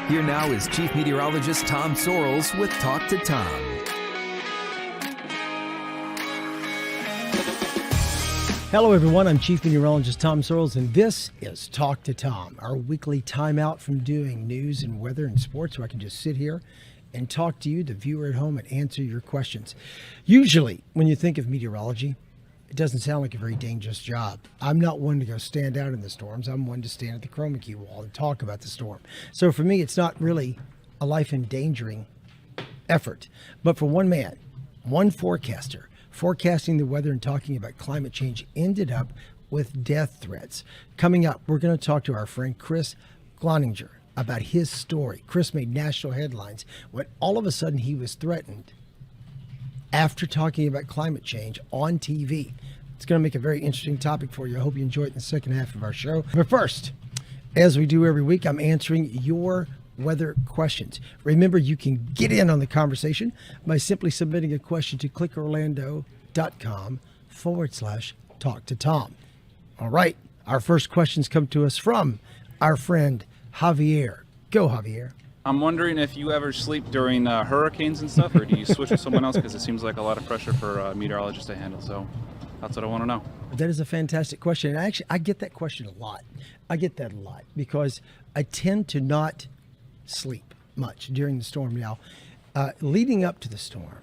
Here now is Chief Meteorologist Tom Sorrells with Talk to Tom. Hello, everyone. I'm Chief Meteorologist Tom Sorrells, and this is Talk to Tom, our weekly timeout from doing news and weather and sports, where I can just sit here and talk to you, the viewer at home, and answer your questions. Usually, when you think of meteorology, it doesn't sound like a very dangerous job. I'm not one to go stand out in the storms. I'm one to stand at the chroma key wall and talk about the storm. So for me, it's not really a life-endangering effort. But for one man, one forecaster, forecasting the weather and talking about climate change ended up with death threats. Coming up, we're going to talk to our friend Chris Gloninger about his story. Chris made national headlines when all of a sudden he was threatened after talking about climate change on TV. It's going to make a very interesting topic for you. I hope you enjoy it in the second half of our show. But first, as we do every week, I'm answering your weather questions. Remember, you can get in on the conversation by simply submitting a question to clickorlando.com/talk to Tom. All right, our first questions come to us from our friend Javier. Go, Javier. I'm wondering if you ever sleep during hurricanes and stuff, or do you switch with someone else? Because it seems like a lot of pressure for meteorologists to handle. So that's what I want to know. That is a fantastic question. And I get that question a lot. I get that a lot because I tend to not sleep much during the storm. Now, leading up to the storm,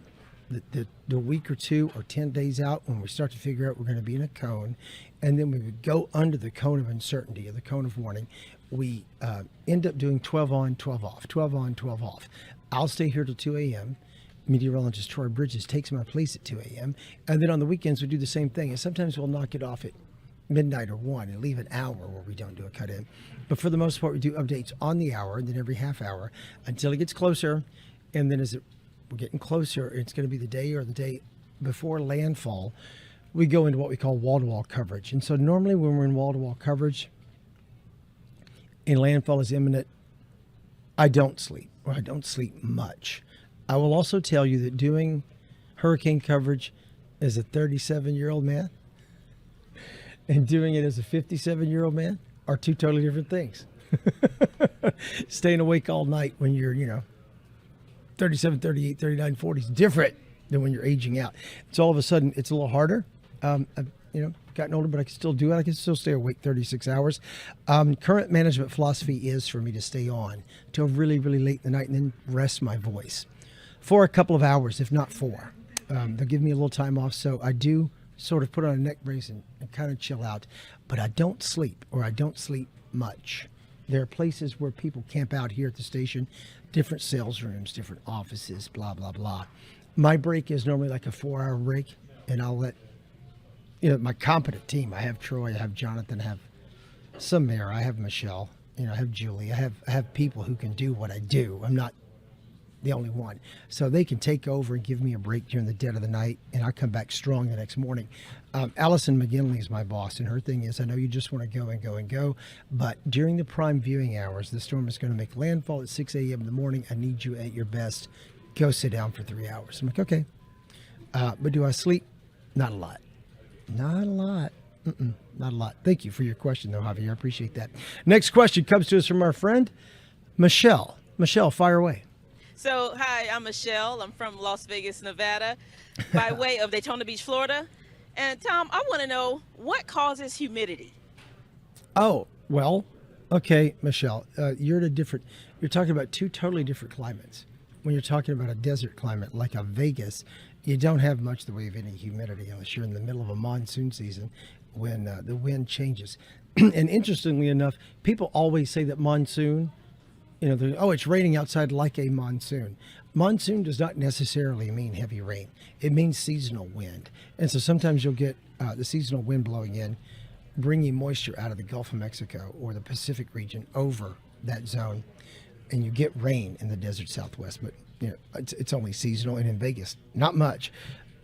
the week or 2 or 10 days out, when we start to figure out we're going to be in a cone, and then we would go under the cone of uncertainty or the cone of warning, we end up doing 12 on, 12 off, 12 on, 12 off. I'll stay here till 2 a.m. Meteorologist Troy Bridges takes my place at 2 a.m. And then on the weekends, we do the same thing. And sometimes we'll knock it off at midnight or 1 and leave an hour where we don't do a cut in. But for the most part, we do updates on the hour and then every half hour until it gets closer. And then we're getting closer, it's going to be the day or the day before landfall, we go into what we call wall-to-wall coverage. And so normally when we're in wall-to-wall coverage and landfall is imminent, I don't sleep, or I don't sleep much. I will also tell you that doing hurricane coverage as a 37-year-old man and doing it as a 57-year-old man are two totally different things. Staying awake all night when you're, 37, 38, 39, 40 is different than when you're aging out. So all of a sudden, it's a little harder. I've gotten older, but I can still do it. I can still stay awake 36 hours. Current management philosophy is for me to stay on till really, really late in the night and then rest my voice for a couple of hours, if not 4. They'll give me a little time off, so I do sort of put on a neck brace and kind of chill out. But I don't sleep, or I don't sleep much. There are places where people camp out here at the station, different sales rooms, different offices, blah, blah, blah. My break is normally like a 4-hour break, and I'll let my competent team. I have Troy, I have Jonathan, I have Samara, I have Michelle, I have Julie, I have people who can do what I do. I'm not the only one. So they can take over and give me a break during the dead of the night, and I come back strong the next morning. Allison McGinley is my boss, and her thing is, I know you just want to go and go and go, but during the prime viewing hours, the storm is going to make landfall at 6 a.m. in the morning. I need you at your best. Go sit down for 3 hours. I'm like, okay. But do I sleep? Not a lot. Not a lot. Not a lot. Thank you for your question, though, Javier. I appreciate that. Next question comes to us from our friend, Michelle. Michelle, fire away. So, hi, I'm Michelle. I'm from Las Vegas, Nevada, by way of Daytona Beach, Florida. And, Tom, I want to know, what causes humidity? Oh, well, okay, Michelle, you're talking about two totally different climates. When you're talking about a desert climate like a Vegas, you don't have much the way of any humidity unless you're in the middle of a monsoon season when the wind changes. And interestingly enough, people always say that monsoon, it's raining outside like a monsoon. Monsoon does not necessarily mean heavy rain. It means seasonal wind. And so sometimes you'll get the seasonal wind blowing in, bringing moisture out of the Gulf of Mexico or the Pacific region over that zone. And you get rain in the desert Southwest, but it's only seasonal, and in Vegas, not much.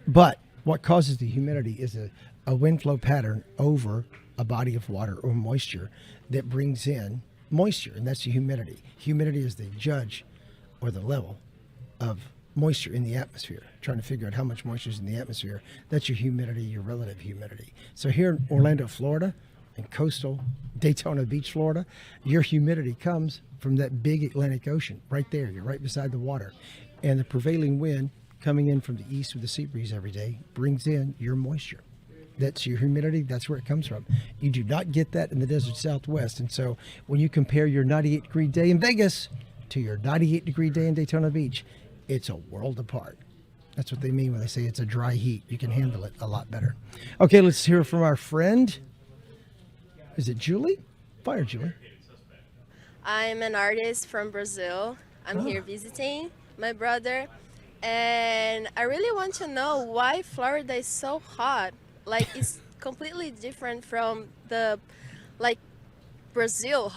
But what causes the humidity is a wind flow pattern over a body of water or moisture that brings in moisture, and that's the humidity. Humidity is the judge or the level of moisture in the atmosphere, trying to figure out how much moisture is in the atmosphere. That's your humidity, your relative humidity. So here in Orlando, Florida, and coastal Daytona Beach, Florida, your humidity comes from that big Atlantic Ocean right there. You're right beside the water. And the prevailing wind coming in from the east with the sea breeze every day brings in your moisture. That's your humidity. That's where it comes from. You do not get that in the desert Southwest. And so when you compare your 98-degree day in Vegas to your 98-degree day in Daytona Beach, it's a world apart. That's what they mean when they say it's a dry heat. You can handle it a lot better. Okay, let's hear from our friend. Is it Julie? Fire, Julie. I'm an artist from Brazil. I'm here visiting my brother. And I really want to know why Florida is so hot. Like, it's completely different from the, like, Brazil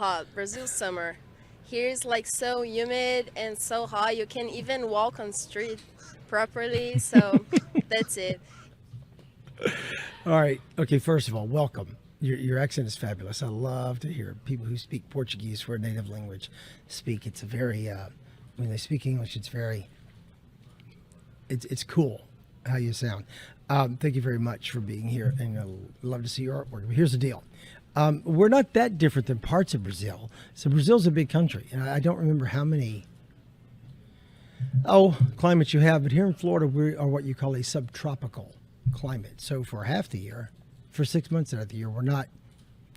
summer. Here is, like, so humid and so hot. You can't even walk on street properly. So that's it. All right. Okay, first of all, welcome. Your accent is fabulous. I love to hear people who speak Portuguese for a native language speak. It's a very, when they speak English, it's cool how you sound. Thank you very much for being here, and I love to see your artwork. But here's the deal. We're not that different than parts of Brazil. So Brazil's a big country, and I don't remember how many climates you have, but here in Florida, we are what you call a subtropical climate. So for half the year, for 6 months out of the year, we're not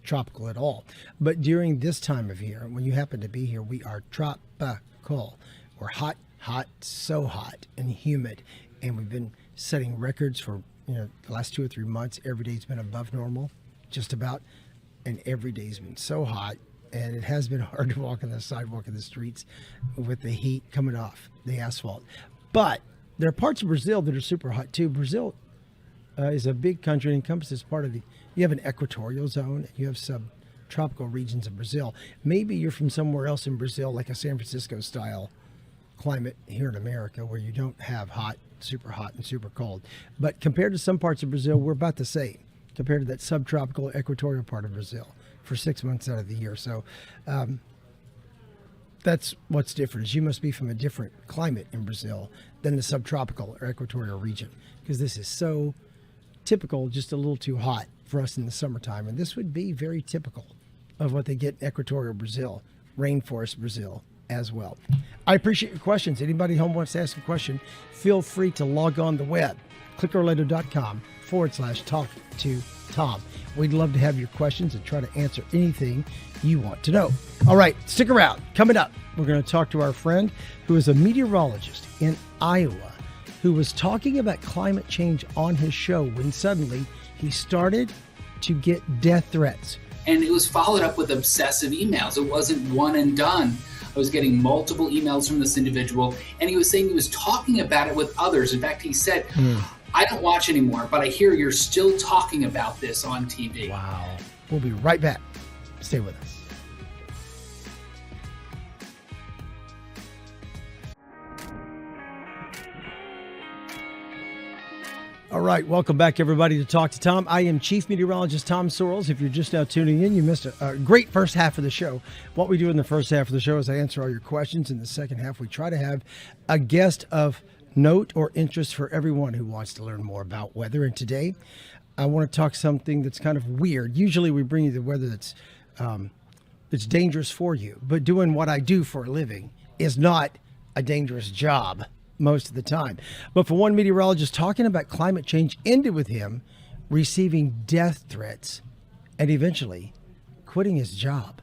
tropical at all. But during this time of year, when you happen to be here, we are tropical. We're hot, so hot and humid. And we've been setting records for the last 2 or 3 months. Every day's been above normal, just about. And every day's been so hot. And it has been hard to walk on the sidewalk of the streets with the heat coming off the asphalt. But there are parts of Brazil that are super hot too. Brazil is a big country and encompasses part of you have an equatorial zone, you have subtropical regions of Brazil. Maybe you're from somewhere else in Brazil, like a San Francisco style climate here in America, where you don't have hot and super cold. But compared to some parts of Brazil, we're about the same compared to that subtropical equatorial part of Brazil for 6 months out of the year. So that's what's different, is you must be from a different climate in Brazil than the subtropical or equatorial region, because this is so typical, just a little too hot for us in the summertime. And this would be very typical of what they get in equatorial Brazil, rainforest Brazil as well. I appreciate your questions. Anybody home wants to ask a question, feel free to log on the web, clickorlando.com/talk to Tom. We'd love to have your questions and try to answer anything you want to know. All right, stick around. Coming up, we're going to talk to our friend who is a meteorologist in Iowa, who was talking about climate change on his show when suddenly he started to get death threats. And it was followed up with obsessive emails. It wasn't one and done. I was getting multiple emails from this individual, and he was saying he was talking about it with others. In fact, he said, I don't watch anymore, but I hear you're still talking about this on TV. Wow. We'll be right back. Stay with us. All right, welcome back, everybody, to Talk to Tom. I am Chief Meteorologist Tom Sorrells. If you're just now tuning in, you missed a great first half of the show. What we do in the first half of the show is I answer all your questions. In the second half, we try to have a guest of note or interest for everyone who wants to learn more about weather. And today, I want to talk something that's kind of weird. Usually, we bring you the weather that's dangerous for you. But doing what I do for a living is not a dangerous job most of the time. But for one meteorologist, talking about climate change ended with him receiving death threats and eventually quitting his job.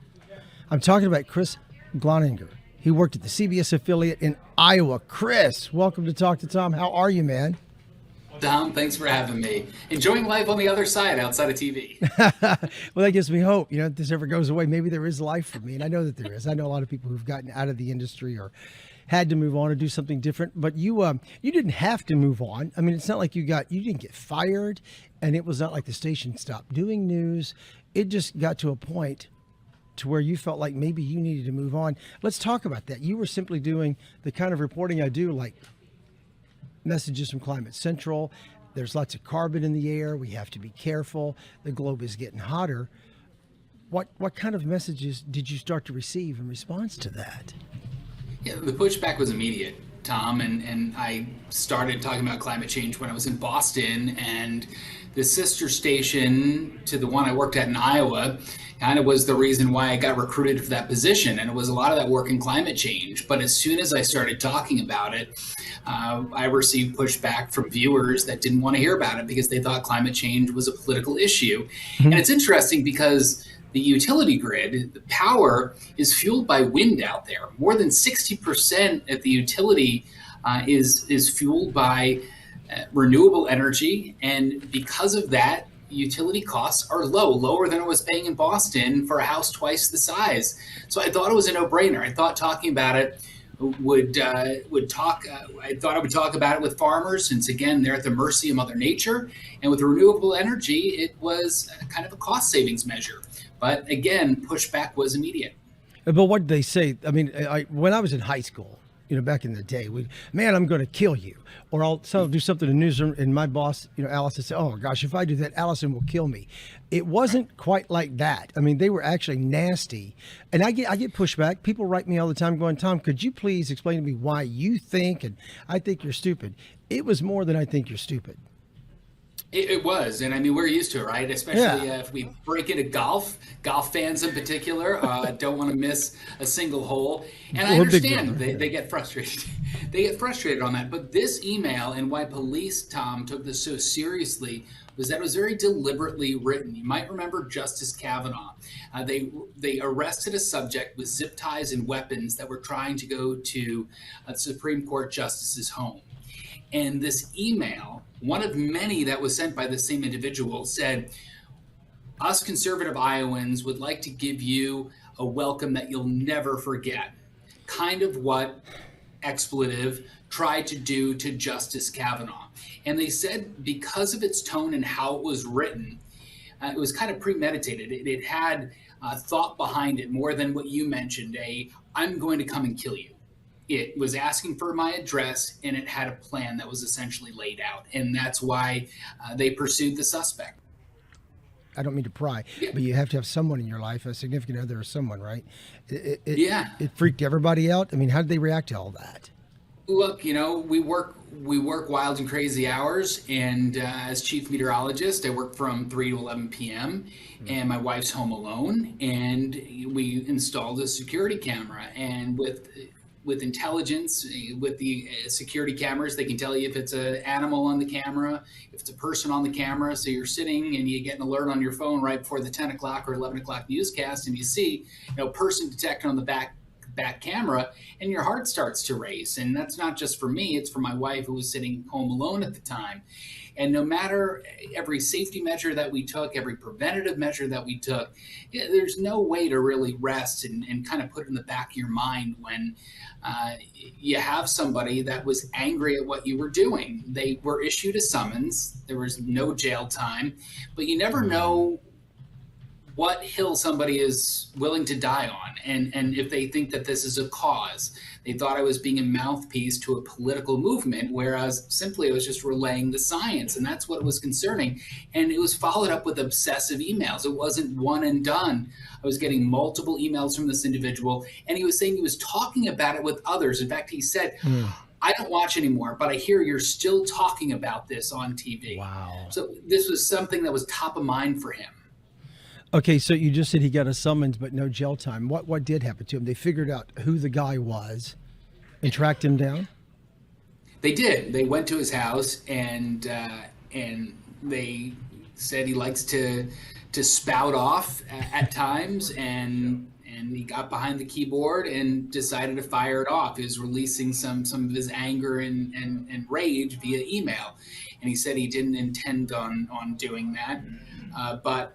I'm talking about Chris Gloninger. He worked at the CBS affiliate in Iowa. Chris, welcome to Talk to Tom. How are you, man? Tom, thanks for having me. Enjoying life on the other side outside of TV. Well, that gives me hope. If this ever goes away, maybe there is life for me. And I know that there is. I know a lot of people who've gotten out of the industry or had to move on or do something different, but you didn't have to move on. I mean, it's not like you didn't get fired, and it was not like the station stopped doing news. It just got to a point to where you felt like maybe you needed to move on. Let's talk about that. You were simply doing the kind of reporting I do, like messages from Climate Central. There's lots of carbon in the air. We have to be careful. The globe is getting hotter. What kind of messages did you start to receive in response to that? Yeah, the pushback was immediate. Tom, and I started talking about climate change when I was in Boston, and the sister station to the one I worked at in Iowa kind of was the reason why I got recruited for that position. And it was a lot of that work in climate change. But as soon as I started talking about it, I received pushback from viewers that didn't want to hear about it because they thought climate change was a political issue. And it's interesting because the utility grid, the power, is fueled by wind out there. More than 60% of the utility is fueled by renewable energy. And because of that, utility costs are lower than I was paying in Boston for a house twice the size. So I thought it was a no-brainer. I thought talking about it I thought I would talk about it with farmers, since again they're at the mercy of Mother Nature, and with renewable energy it was kind of a cost savings measure. But again, pushback was immediate. But what did they say? I mean, when I was in high school, back in the day, man, I'm going to kill you, or I'll do something in the newsroom, and my boss, Allison, said, "Oh gosh, if I do that, Allison will kill me." It wasn't quite like that. I mean, they were actually nasty, and I get pushback. People write me all the time, going, "Tom, could you please explain to me why you think and I think you're stupid?" It was more than I think you're stupid. It was, and I mean, we're used to it, right? Especially if we break into golf fans in particular don't want to miss a single hole. And I understand they get frustrated. They get frustrated on that. But this email, and why police, Tom, took this so seriously, was that it was very deliberately written. You might remember Justice Kavanaugh. They arrested a subject with zip ties and weapons that were trying to go to a Supreme Court justice's home. And this email, one of many that was sent by the same individual, said, "Us conservative Iowans would like to give you a welcome that you'll never forget." Kind of what expletive tried to do to Justice Kavanaugh. And they said because of its tone and how it was written, it was kind of premeditated. It had thought behind it more than what you mentioned, "I'm going to come and kill you." It was asking for my address, and it had a plan that was essentially laid out. And that's why they pursued the suspect. I don't mean to pry, but you have to have someone in your life, a significant other or someone, right? It freaked everybody out. I mean, how did they react to all that? Look, we work wild and crazy hours. And as chief meteorologist, I work from 3 to 11 p.m. And my wife's home alone. And we installed a security camera. And with intelligence, with the security cameras, they can tell you if it's an animal on the camera, if it's a person on the camera. So you're sitting and you get an alert on your phone right before the 10 o'clock or 11 o'clock newscast, and you see, person detected on the back camera, and your heart starts to race. And that's not just for me, it's for my wife, who was sitting home alone at the time. And no matter every safety measure that we took, every preventative measure that we took, there's no way to really rest and kind of put it in the back of your mind when you have somebody that was angry at what you were doing. They were issued a summons. There was no jail time, but you never know what hill somebody is willing to die on. And if they think that this is a cause, they thought I was being a mouthpiece to a political movement, whereas simply I was just relaying the science. And that's what was concerning. And it was followed up with obsessive emails. It wasn't one and done. I was getting multiple emails from this individual, and he was saying he was talking about it with others. In fact, he said, "I don't watch anymore, but I hear you're still talking about this on TV." Wow. So this was something that was top of mind for him. Okay, so you just said he got a summons but no jail time. What did happen to him? They figured out who the guy was and tracked him down? They did. They went to his house, and they said he likes to spout off at times, and he got behind the keyboard and decided to fire it off. He was releasing some of his anger and rage via email, and he said he didn't intend on doing that, but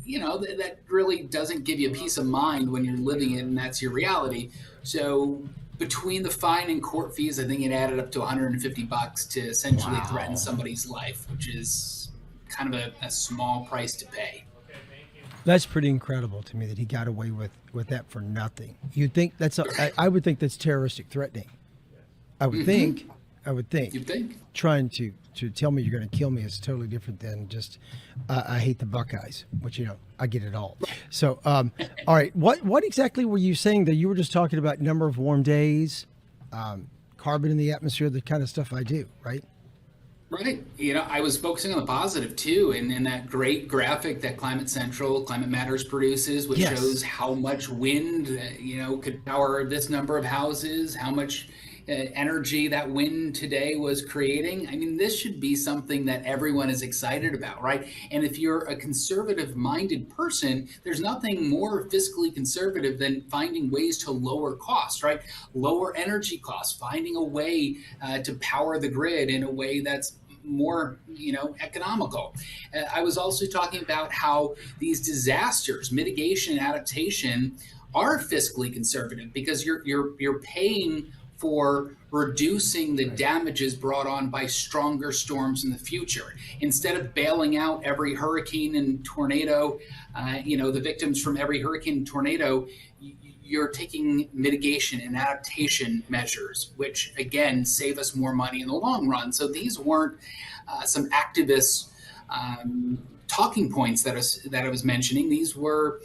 that really doesn't give you peace of mind when you're living it and that's your reality. So between the fine and court fees, I think it added up to $150 to essentially threaten somebody's life, which is kind of a small price to pay. That's pretty incredible to me that he got away with that for nothing. You'd think I would think that's terroristic threatening. I would think. You'd think. Trying to tell me you're going to kill me is totally different than just I hate the Buckeyes, which I get it all. So all right, what exactly were you saying that you were just talking about? Number of warm days, carbon in the atmosphere, the kind of stuff I do, right? Right. I was focusing on the positive too, and in that great graphic that Climate Central, Climate Matters produces, which Yes. shows how much wind, could power this number of houses, how much energy that wind today was creating. I mean, this should be something that everyone is excited about, right? And if you're a conservative-minded person, there's nothing more fiscally conservative than finding ways to lower costs, right? Lower energy costs, finding a way to power the grid in a way that's more, economical. I was also talking about how these disasters, mitigation and adaptation, are fiscally conservative because you're paying for reducing the damages brought on by stronger storms in the future. Instead of bailing out every hurricane and tornado, the victims from every hurricane and tornado, you're taking mitigation and adaptation measures, which again save us more money in the long run. So these weren't some activist talking points that I was mentioning. These were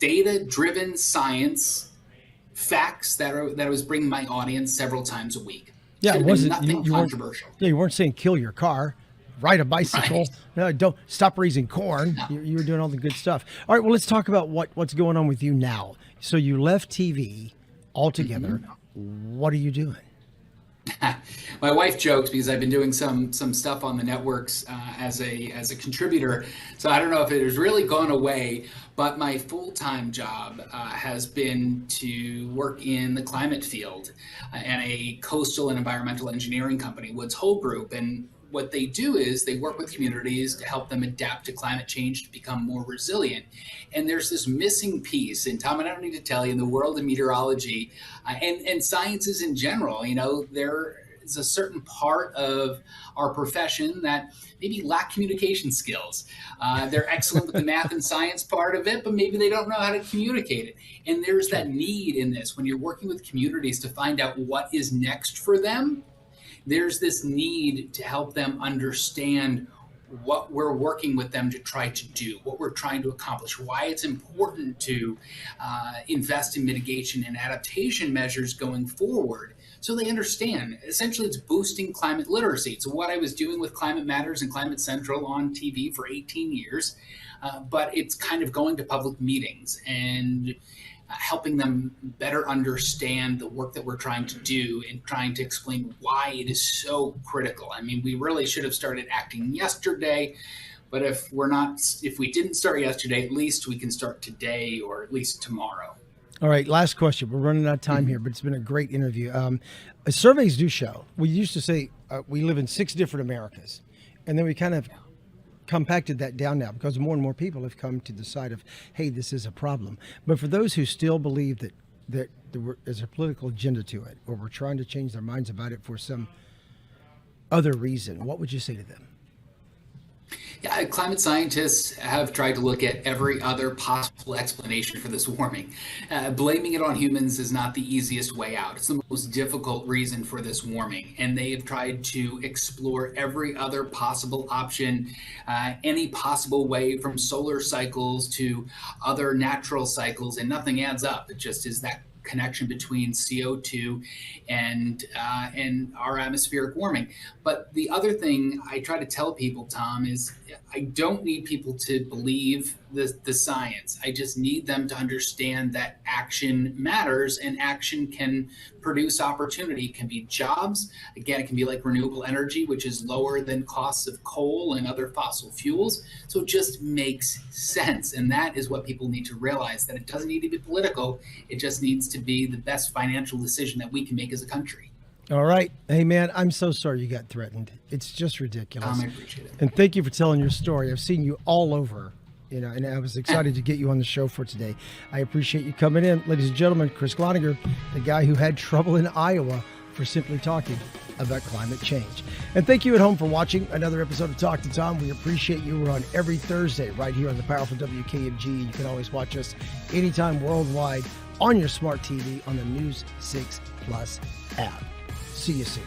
data-driven science facts that I was bringing my audience several times a week. Yeah, it wasn't nothing controversial. You weren't saying kill your car, ride a bicycle. Right. No, don't stop raising corn. No. You were doing all the good stuff. All right, well, let's talk about what's going on with you now. So you left TV altogether. Mm-hmm. What are you doing? My wife jokes because I've been doing some stuff on the networks as a contributor. So I don't know if it has really gone away, but my full-time job has been to work in the climate field and a coastal and environmental engineering company, Woods Hole Group. And what they do is they work with communities to help them adapt to climate change to become more resilient. And there's this missing piece, and Tom, I don't need to tell you, in the world of meteorology and sciences in general, there is a certain part of our profession that maybe lack communication skills. They're excellent with the math and science part of it, but maybe they don't know how to communicate it. And there's that need in this when you're working with communities to find out what is next for them. There's this need to help them understand what we're working with them to try to do, what we're trying to accomplish, why it's important to invest in mitigation and adaptation measures going forward so they understand. Essentially, it's boosting climate literacy. It's what I was doing with Climate Matters and Climate Central on TV for 18 years, but it's kind of going to public meetings and helping them better understand the work that we're trying to do and trying to explain why it is so critical. I mean, we really should have started acting yesterday, but if we didn't start yesterday, at least we can start today or at least tomorrow. All right, last question. We're running out of time here, but it's been a great interview. Surveys do show. We used to say we live in 6 different Americas, and then we kind of compacted that down now because more and more people have come to the side of, hey, this is a problem. But for those who still believe that there's a political agenda to it, or we're trying to change their minds about it for some other reason, what would you say to them? Yeah, climate scientists have tried to look at every other possible explanation for this warming. Blaming it on humans is not the easiest way out. It's the most difficult reason for this warming. And they have tried to explore every other possible option, any possible way from solar cycles to other natural cycles, and nothing adds up. It just is that connection between CO2 and our atmospheric warming. But the other thing I try to tell people, Tom, is I don't need people to believe the science. I just need them to understand that action matters and action can produce opportunity. It can be jobs. Again, it can be like renewable energy, which is lower than costs of coal and other fossil fuels. So it just makes sense. And that is what people need to realize, that it doesn't need to be political. It just needs to be the best financial decision that we can make as a country. All right. Hey, man, I'm so sorry you got threatened. It's just ridiculous. I appreciate it. And thank you for telling your story. I've seen you all over, and I was excited to get you on the show for today. I appreciate you coming in. Ladies and gentlemen, Chris Gloninger, the guy who had trouble in Iowa for simply talking about climate change. And thank you at home for watching another episode of Talk to Tom. We appreciate you. We're on every Thursday right here on the powerful WKMG. You can always watch us anytime worldwide on your smart TV on the News 6 Plus app. See you soon.